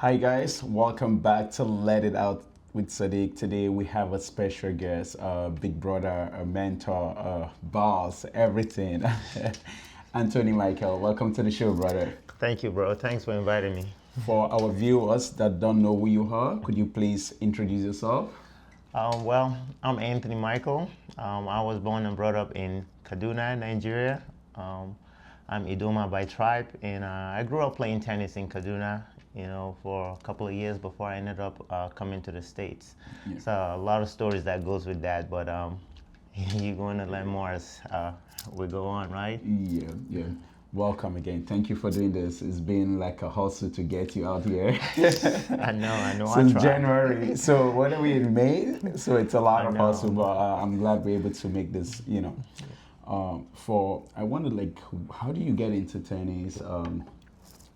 Hi guys, welcome back to Let It Out with Sadiq. Today we have a special guest, big brother, a mentor, boss, everything. Anthony Michael, welcome to the show, brother. Thank you, bro. Thanks for inviting me. For our viewers that don't know who you are, could you please introduce yourself? I'm Anthony Michael. I was born and brought up in Kaduna, Nigeria. I'm Idoma by tribe, and I grew up playing tennis in Kaduna, for a couple of years before I ended up coming to the States. Yeah. So a lot of stories that goes with that, but you're going to learn more as we go on, right? Yeah. Welcome again. Thank you for doing this. It's been like a hustle to get you out here. I know. Since I try. January. So when are we in May? So it's a lot I of know. hustle, but I'm glad we're able to make this. I wonder, like, how do you get into tennis?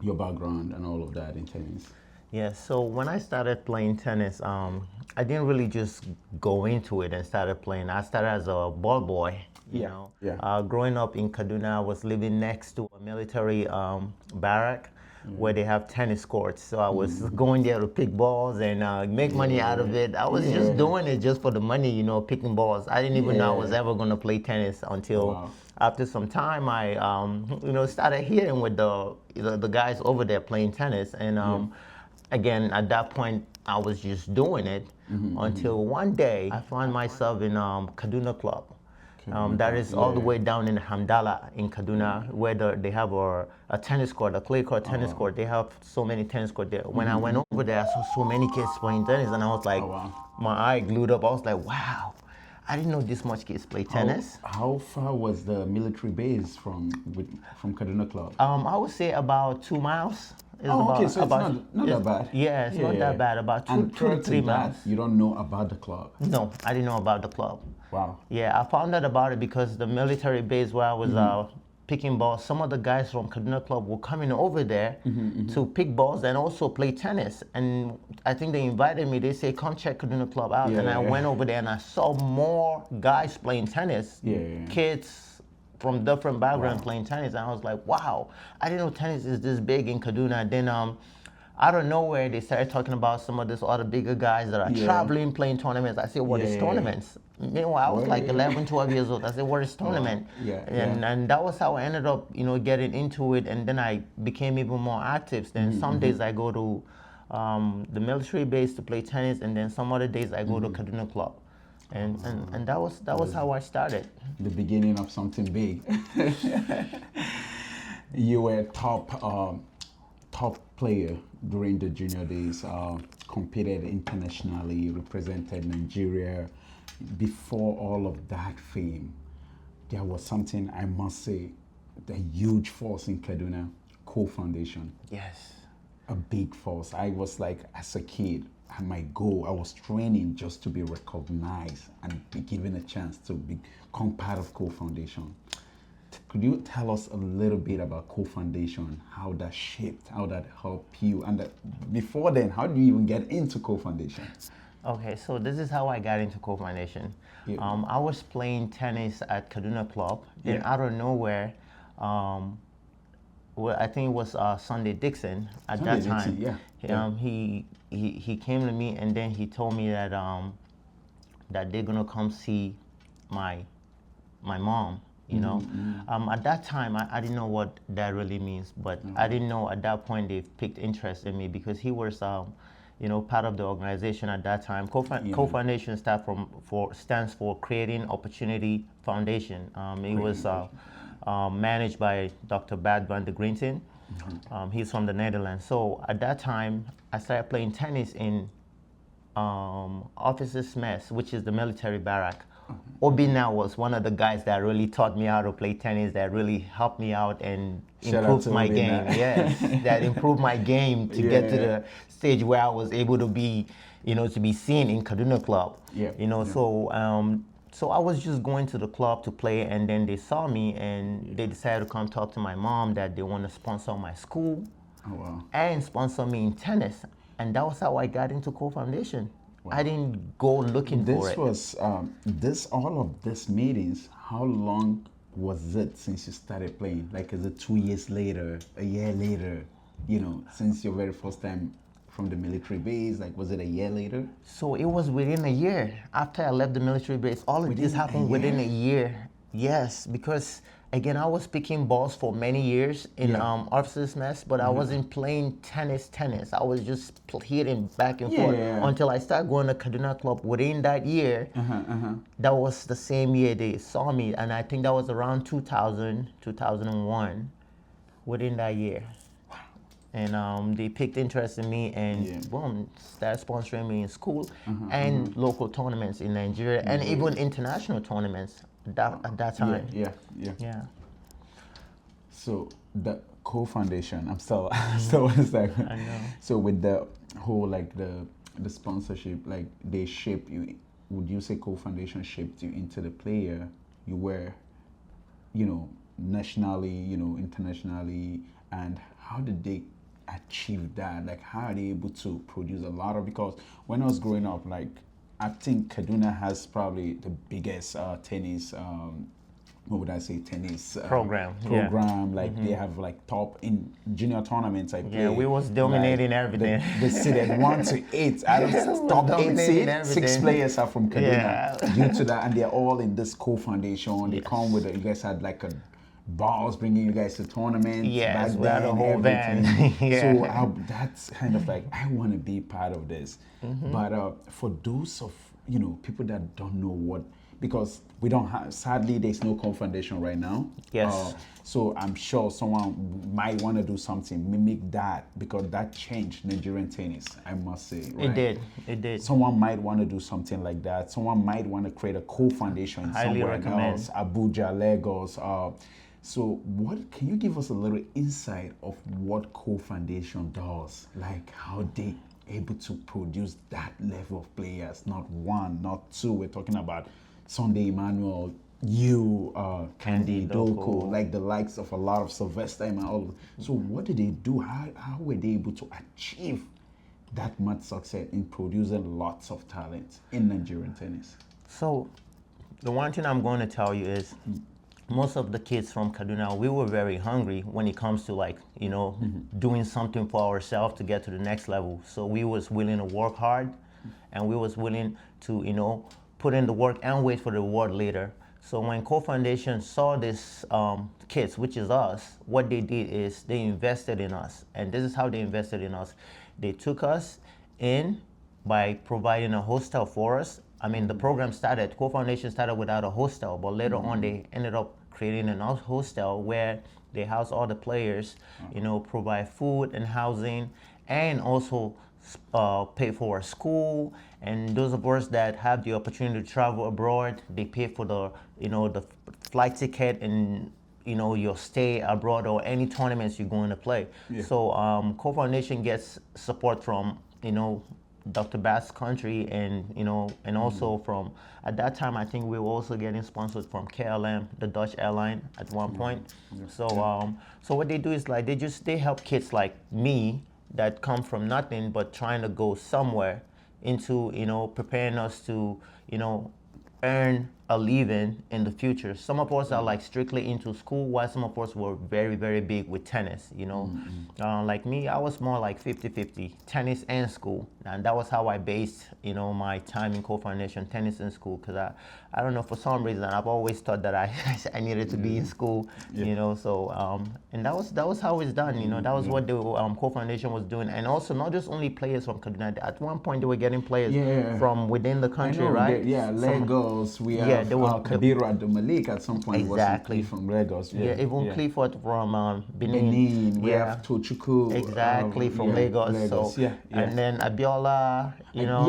Your background and all of that in tennis. Yeah, so when I started playing tennis, I didn't really just go into it and started playing. I started as a ball boy, you Yeah, know. yeah. Growing up in Kaduna, I was living next to a military barrack where they have tennis courts. So I was going there to pick balls and make money out of it. I was just doing it just for the money, picking balls. I didn't even know I was ever going to play tennis until Wow. after some time I, started hearing with the guys over there playing tennis. And again, at that point, I was just doing it until one day I found myself in Kaduna Club. That is all the way down in Hamdala in Kaduna, where they have a tennis court, a clay court tennis court. They have so many tennis courts there. When I went over there, I saw so many kids playing tennis, and I was like, my eye glued up. I was like, wow, I didn't know this much kids play tennis. How far was the military base from Kaduna Club? I would say about 2 miles. Okay, so it's not that bad. Yeah, it's not that bad. About two And to prior to 3 that, miles. you don't know about the club. No, I didn't know about the club. Wow. Yeah, I found out about it because the military base where I was picking balls, some of the guys from Kaduna Club were coming over there to pick balls and also play tennis. And I think they invited me. They say, come check Kaduna Club out. And I went over there and I saw more guys playing tennis, kids from different backgrounds playing tennis. And I was like, wow, I didn't know tennis is this big in Kaduna. Then out of nowhere, they started talking about some of these other bigger guys that are traveling, playing tournaments. I said, what is tournaments? Meanwhile, I was like 11, 12 years old. I said, what is tournament? And that was how I ended up, getting into it. And then I became even more active. Then some days I go to the military base to play tennis, and then some other days I go to Kaduna Club. And that was how I started. The beginning of something big. You were top player during the junior days, competed internationally, represented Nigeria. Before all of that fame, there was something, I must say, the huge force in Kaduna, Co-Foundation. Yes. A big force. I was like, as a kid, my goal, I was training just to be recognized and be given a chance to become part of Co-Foundation. Could you tell us a little bit about Co-Foundation, how that shaped, how that helped you? And before then, how do you even get into Co-Foundation? Okay, so this is how I got into Co-Foundation. I was playing tennis at Kaduna Club. Then out of nowhere, I think it was Sunday Dixon at that time. He came to me and then he told me that that they're gonna come see my mom. At that time, I didn't know what that really means, but I didn't know at that point they picked interest in me because he was, part of the organization at that time. Co-Foundation stands for Creating Opportunity Foundation. It was managed by Dr. Bad van de Grinten. He's from the Netherlands. So at that time, I started playing tennis in Officers' Mess, which is the military barrack. Obina was one of the guys that really taught me how to play tennis, that really helped me out and improved my game. Yes, that improved my game to get to the stage where I was able to be, to be seen in Kaduna Club. So I was just going to the club to play, and then they saw me and they decided to come talk to my mom that they want to sponsor my school and sponsor me in tennis. And that was how I got into Co-Foundation. Wow. I didn't go looking for it. This was all of these meetings. How long was it since you started playing? Like, is it 2 years later, a year later? Since your very first time from the military base? Like, was it a year later? So it was within a year after I left the military base. All of this happened within a year. Yes, because again, I was picking balls for many years in officers' mess, but I wasn't playing tennis. I was just hitting back and forth until I started going to Kaduna Club. Within that year, that was the same year they saw me, and I think that was around 2000, 2001. Within that year. And they picked interest in me and boom, started sponsoring me in school and local tournaments in Nigeria and even international tournaments at that time. Yeah. So the co-foundation, I'm still like, I know. So with the whole like the sponsorship, like they shape you. Would you say co-foundation shaped you into the player you were, nationally, internationally, and how did they achieve that? Like, how are they able to produce a lot of? Because when I was growing up, like, I think Kaduna has probably the biggest tennis. What would I say? Tennis program. Like they have like top in junior tournaments. We was dominating everything. They seeded 1 to 8. I don't top 8 seed. 6 players are from Kaduna. Due to that, and they're all in this co-foundation. They come with you guys had like a balls bringing you guys to tournaments. Yes, back we had then, a whole everything. band. So that's kind of like I want to be part of this. But for those of people that don't know what, because we don't have, sadly there's no co-foundation right now. Yes. So I'm sure someone might want to do something mimic that, because that changed Nigerian tennis, I must say. Right? It did. Someone might want to do something like that. Someone might want to create a co-foundation somewhere else, Abuja, Lagos. So can you give us a little insight of what co-foundation does? Like how they able to produce that level of players, not one, not two. We're talking about Sunday Emmanuel, Candy Doko, like the likes of a lot of Sylvester and all. So what did they do? How were they able to achieve that much success in producing lots of talent in Nigerian tennis? So the one thing I'm going to tell you is most of the kids from Kaduna, we were very hungry when it comes to doing something for ourselves to get to the next level. So we was willing to work hard and we was willing to, put in the work and wait for the reward later. So when Co-Foundation saw this kids, which is us, what they did is they invested in us. And this is how they invested in us. They took us in by providing a hostel for us. I mean, the program started, Co-Foundation started without a hostel, but later on they ended up creating an hostel where they house all the players, provide food and housing, and also pay for our school. And those of us that have the opportunity to travel abroad, they pay for the flight ticket and your stay abroad or any tournaments you're going to play. So Co-Foundation gets support from Dr. Bass Country and and also from, at that time I think we were also getting sponsored from KLM, the Dutch airline at one point. So what they do is like they help kids like me that come from nothing but trying to go somewhere into preparing us to earn a living in the future. Some of us are like strictly into school, while some of us were very, very big with tennis, like me, I was more like 50-50, tennis and school. And that was how I based, my time in Co-Foundation, tennis and school, because I don't know, for some reason, I've always thought that I needed to be in school, so, and that was how it's done, that was what the Co-Foundation was doing. And also not just only players from Kaduna, at one point they were getting players from within the country, right? Lagos, we have Kabiru Abdul-Malik at some point was from Lagos. Even Clifford from Benin. We have Tochukwu. From Lagos. And then Abiola, from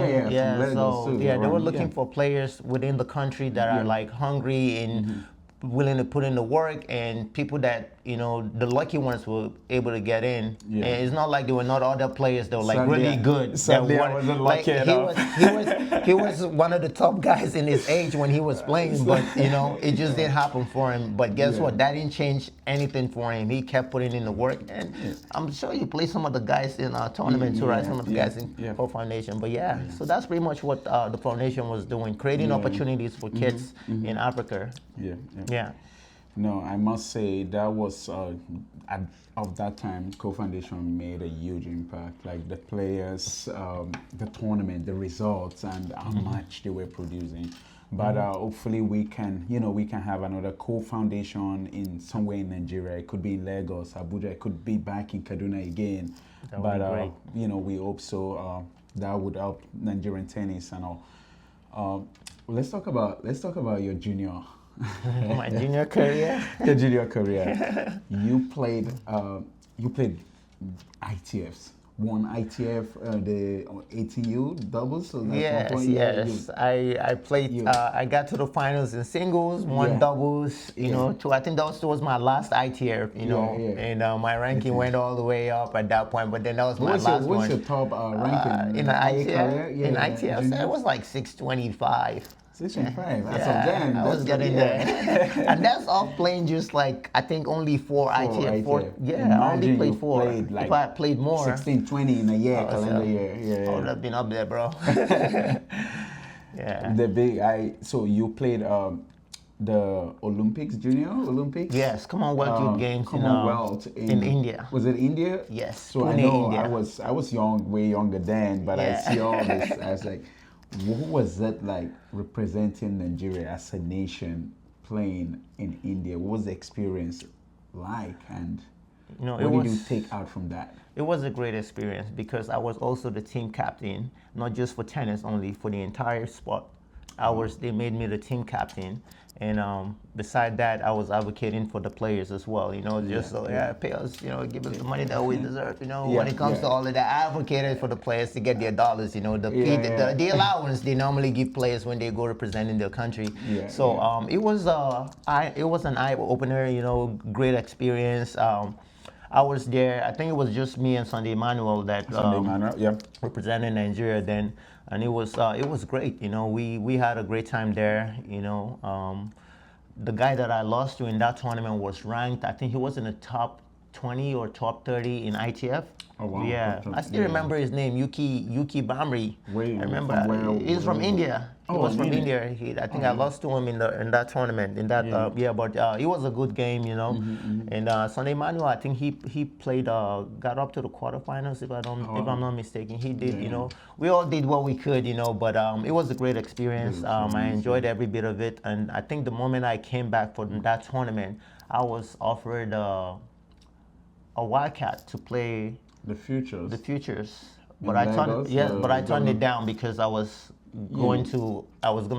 Lagos too. They were looking for players within the country that are like hungry and willing to put in the work, and people that the lucky ones were able to get in. And it's not like there were not other players that were like really good. Sadly, I wasn't lucky enough. He was one of the top guys in his age when he was playing, but it just didn't happen for him. But guess what? That didn't change anything for him. He kept putting in the work, and I'm sure you play some of the guys in our tournament too, right? Some of the guys in Co-Foundation. But so that's pretty much what the foundation was doing, creating opportunities for kids in Africa. Yeah. No, I must say that was at, of that time, Co-Foundation made a huge impact. Like the players, the tournament, the results, and how much they were producing. But hopefully we can, we can have another Co-Foundation in somewhere in Nigeria. It could be in Lagos, Abuja. It could be back in Kaduna again. That would be great. We hope so. That would help Nigerian tennis and all. Let's talk about your junior. My junior career. Your junior career. You played ITFs. One ITF, the ATU doubles. So that's Yes, 1 point. yes. I played. I got to the finals in singles, won Yeah. doubles. You know, two. I think that was my last ITF. You know, yeah. and my ranking went all the way up at that point. But then that was my last one. What's your top ranking in your ITF? career? Yeah, in yeah, ITF, junior? it was like 625. 6.5. That's Yeah, damn. I was getting there. And that's off playing just like, I think only four ITF. Yeah, I only played four. Like if I had played more, 16, 20 in a year, calendar year. I would have been up there, bro. Yeah. So you played the Olympics, Junior Olympics? Yes, Commonwealth Youth Games Commonwealth in India. Was it India? Yes, So I Pune, know India. I was young, way younger then, but I see all this. I was like, what was it like representing Nigeria as a nation playing in India? What was the experience like, and what did you take out from that? It was a great experience because I was also the team captain, not just for tennis only, for the entire sport. They made me the team captain, and beside that, I was advocating for the players as well. Pay us, give us the money that we deserve. When it comes to all of that, I advocated for the players to get their dollars. The allowance they normally give players when they go representing their country. It was an eye opener. Great experience. I was there. I think it was just me and Sunday Emmanuel that represented Nigeria then, and it was great. We had a great time there. The guy that I lost to in that tournament was ranked. I think he was in the top 20 or top 30 in ITF. Oh, wow. Yeah, I still remember his name, Yuki Bamri. I remember he's from India. He was from India. I think I lost to him in that tournament. But it was a good game, And Sunday Manuel, I think he played, got up to the quarterfinals if I'm not mistaken. He did, We all did what we could, But it was a great experience. I enjoyed every bit of it, and I think the moment I came back from that tournament, I was offered a Wildcat to play the futures. But I turned it down because I was going to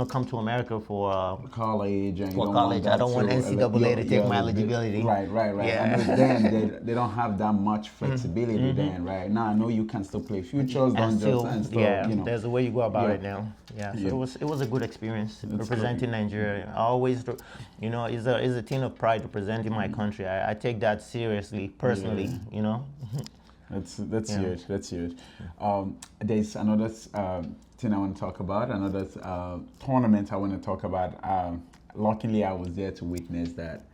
come to America for college. And I don't want NCAA to take my eligibility. Right. Yeah. I know then they don't have that much flexibility then, right? Now I know you can still play futures, there's a way you go about it now. Yeah, so it was a good experience representing Nigeria. I always, it's a thing of pride representing my country. I take that seriously, personally, That's huge. That's huge. There's another thing I want to talk about. Another tournament I want to talk about. Luckily, I was there to witness that.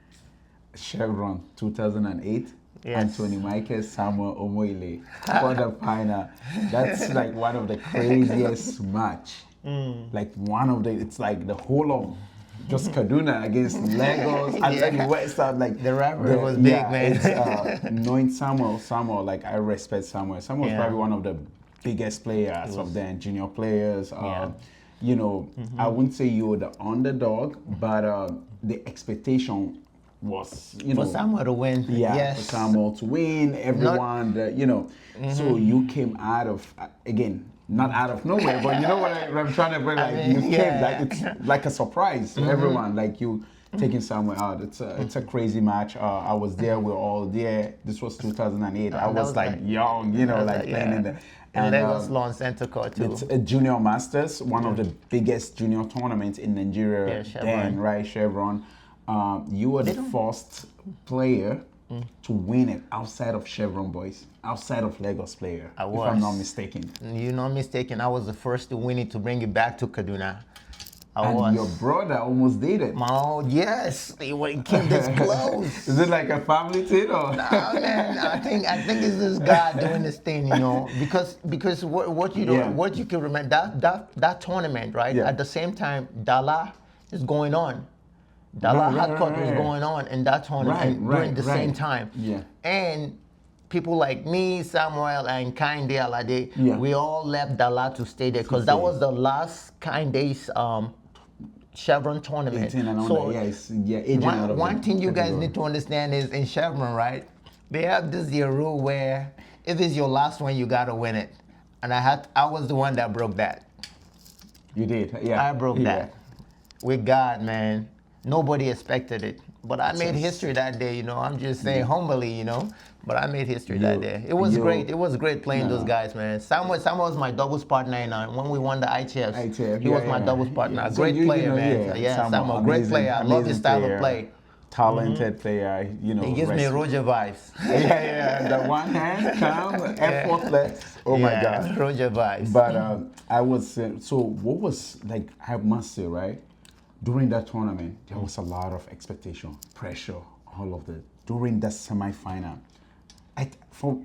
Chevron 2008. Yes. Anthony Michael, Samuel Omoile, quarterfinal. That's like one of the craziest match. Like it's like the whole of just Kaduna against Lagos and then West Side, like the rivalry was big, man. It's, knowing Samuel, like I respect Samuel. Samuel's probably one of the biggest players of then, junior players. I wouldn't say you were the underdog, but the expectation was, for Samuel to win. For Samuel to win. Everyone, So you came out of not out of nowhere, but you know what I'm trying to bring. Came like it's like a surprise to everyone. Like you taking Samuel out. It's a crazy match. I was there. We're all there. This was 2008. I was like young, playing in the. And Lagos Lawn Center Court too. It's a junior masters, one of the biggest junior tournaments in Nigeria. Then, right, Chevron. You were the first player to win it outside of Chevron boys, outside of Lagos player. I was. If I'm not mistaken. You're not mistaken. I was the first to win it to bring it back to Kaduna. Your brother almost did it. Yes, it came this close. Is it like a family thing or? Nah, man. I think it's this guy doing this thing, because what you can remember that tournament, right? Yeah. At the same time, Dala is going on. Dalla Right, Hot right, Court right, was right. going on in that tournament Right, during the right, same right. time. Yeah. And people like me, Samuel, and Kinde Alade, Yeah. we all left Dalla to stay there because that stay. was the last Kinde's Chevron tournament. 18 and under, So yeah, it's, yeah, aging out of one the thing you guys category. need to understand is in Chevron, right? They have this year rule where if it's your last one, you gotta win it. And I was the one that broke that. You did, yeah. I broke that. With God, man. Nobody expected it. But I made history that day, you know. I'm just saying humbly, you know. But I made history that day. It was great. It was great playing those guys, man. Samuel was my doubles partner when we won the ITFs. ITF, He was my doubles partner. Yeah. A great player, man. Samuel, great player. I love his style player, of play. talented player, you know. He gives me Roger vibes. The one hand, calm, effortless. Oh my God. Roger vibes. But I was, so what was, like, I must say, right? During that tournament, there was a lot of expectation, pressure, all of that. During the semifinal,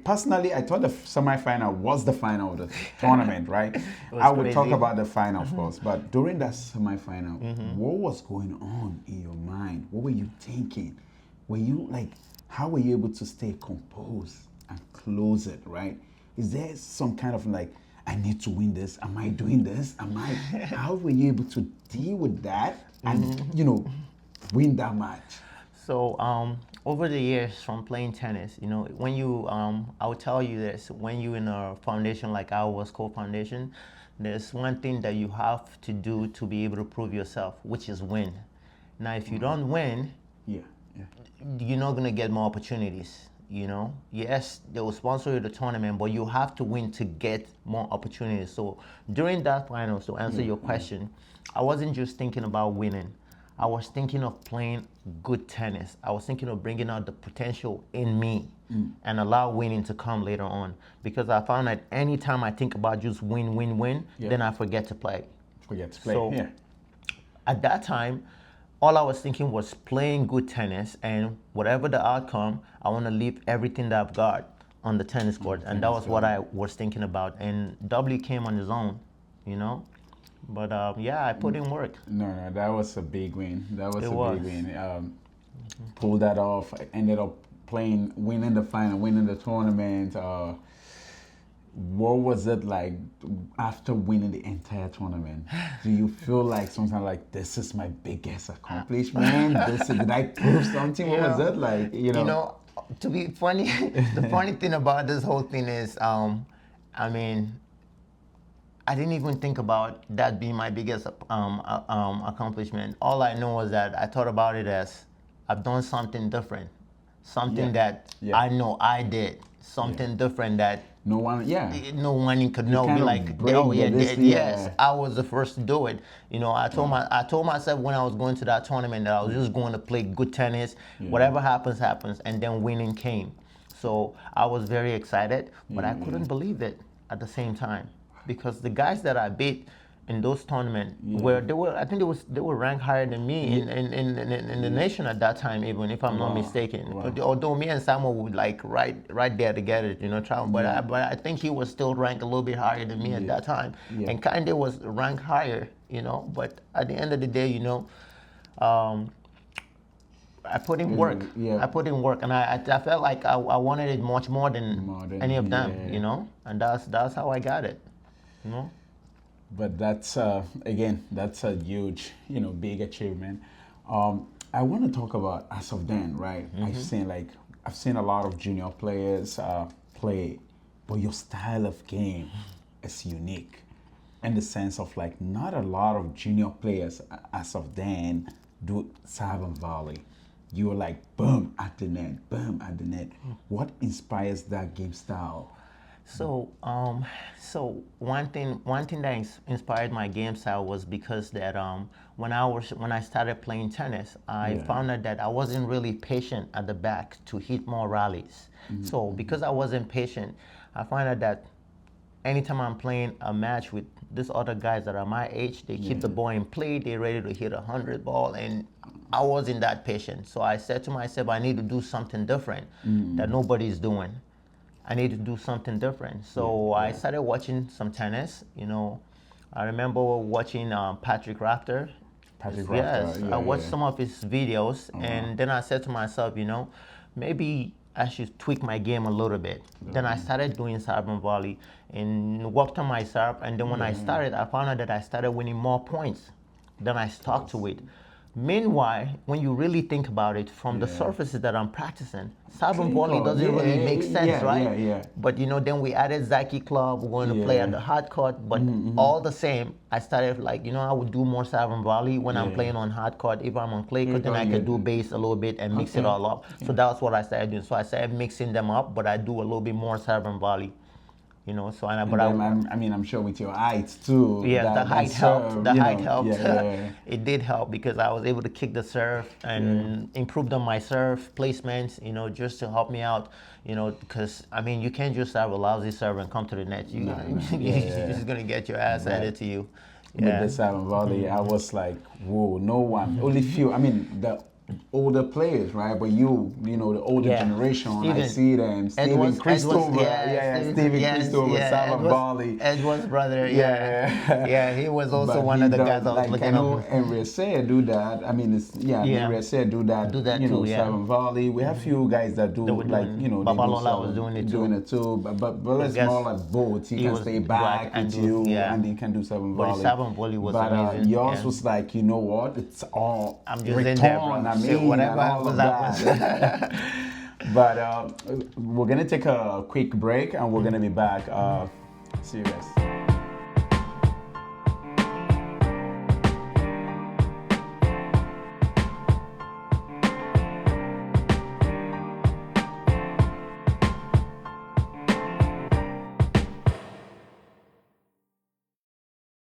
personally, I thought the semifinal was the final of the tournament, right? I would talk about the final, of course, but during that semifinal, what was going on in your mind? What were you thinking? Were you like, how were you able to stay composed and close it, right? Is there some kind of like, I need to win this. Am I doing this? How were you able to deal with that and, you know, win that match? So over the years from playing tennis, you know, when you, I will tell you this, when you're in a foundation like our school foundation, there's one thing that you have to do to be able to prove yourself, which is win. Now, if you don't win, you're not going to get more opportunities. You know, yes, they will sponsor you the tournament, but you have to win to get more opportunities. So during that finals, to answer your question, I wasn't just thinking about winning. I was thinking of playing good tennis. I was thinking of bringing out the potential in me and allow winning to come later on. Because I found that anytime I think about just win, then I forget to play. So at that time, all I was thinking was playing good tennis, and whatever the outcome, I want to leave everything that I've got on the tennis court. And that was what I was thinking about. And W came on his own, you know. But I put in work. No, that was a big win. That was a big win. Pulled that off. Ended up winning the final, winning the tournament. What was it like after winning the entire tournament? Do you feel like something like, this is my biggest accomplishment? Did I prove something? What was it like? You know, to be funny, the funny thing about this whole thing is, I mean, I didn't even think about that being my biggest accomplishment. All I know was that I thought about it as I've done something different, something that I know I did, something different that no one could know. Be like, oh yeah, yes, I was the first to do it. You know, I told myself when I was going to that tournament that I was just going to play good tennis. Whatever happens, happens, and then winning came. So I was very excited, but I couldn't believe it at the same time because the guys that I beat in those tournaments they were ranked higher than me in the nation at that time, even if I'm not mistaken. Although me and Samuel would like right there together, you know, but I think he was still ranked a little bit higher than me at that time, and Kinde was ranked higher, you know. But at the end of the day, you know, I put in work. I put in work, and I felt like I wanted it much more than any of them, you know, and that's how I got it, you know. But that's again, that's a huge, you know, big achievement. I want to talk about as of then, right? I've seen a lot of junior players play, but your style of game is unique, in the sense of like not a lot of junior players as of then do serve and volley. You were like boom at the net, boom at the net. What inspires that game style? So, one thing that inspired my game style was because that when I started playing tennis, I found out that I wasn't really patient at the back to hit more rallies. So because I wasn't patient, I found out that anytime I'm playing a match with these other guys that are my age, they keep the ball in play, they're ready to hit 100 ball, and I wasn't that patient. So I said to myself, I need to do something different that nobody's doing. I need to do something different. So I started watching some tennis. You know, I remember watching Patrick Rafter Patrick Yes, Rafter, I watched yeah. some of his videos, and then I said to myself, maybe I should tweak my game a little bit. Then I started doing serve and volley and worked on my serve. And then when I started, I found out that I started winning more points. Then I stuck to it. Meanwhile, when you really think about it, from the surfaces that I'm practicing, serve and volley doesn't really make sense, right? Yeah. But then we added Zaki Club, we're going to play at the hard court. But all the same, I started like, I would do more serve and volley when I'm playing on hard court. If I'm on clay court, then I could do base a little bit and mix it all up. So that's what I started doing. So I started mixing them up, but I do a little bit more serve and volley. So I'm sure with your height too. Yeah, the height helped. The height helped. Yeah. It did help because I was able to kick the serve and improved on my serve placements, just to help me out, because you can't just have a lousy serve and come to the net. You're just gonna get your ass handed to you. With the serve and volley, I was like, whoa, no one, only few. The older players, right? But the older generation, I see them. Steven Christopher, Christopher, serve and volley. Edward's brother, yeah, he was also one of the guys I was looking at. I know Enrique do that. Enrique do that. Do that too, yeah. Serve and volley. We have few guys that do Babalola was doing it too. But it's more like both. He can stay back and he can do serve and volley. But serve and volley was amazing. Yours was like, you know what? It's all I'm just in there, bro. Whatever happens. But we're gonna take a quick break and we're gonna be back. See you guys.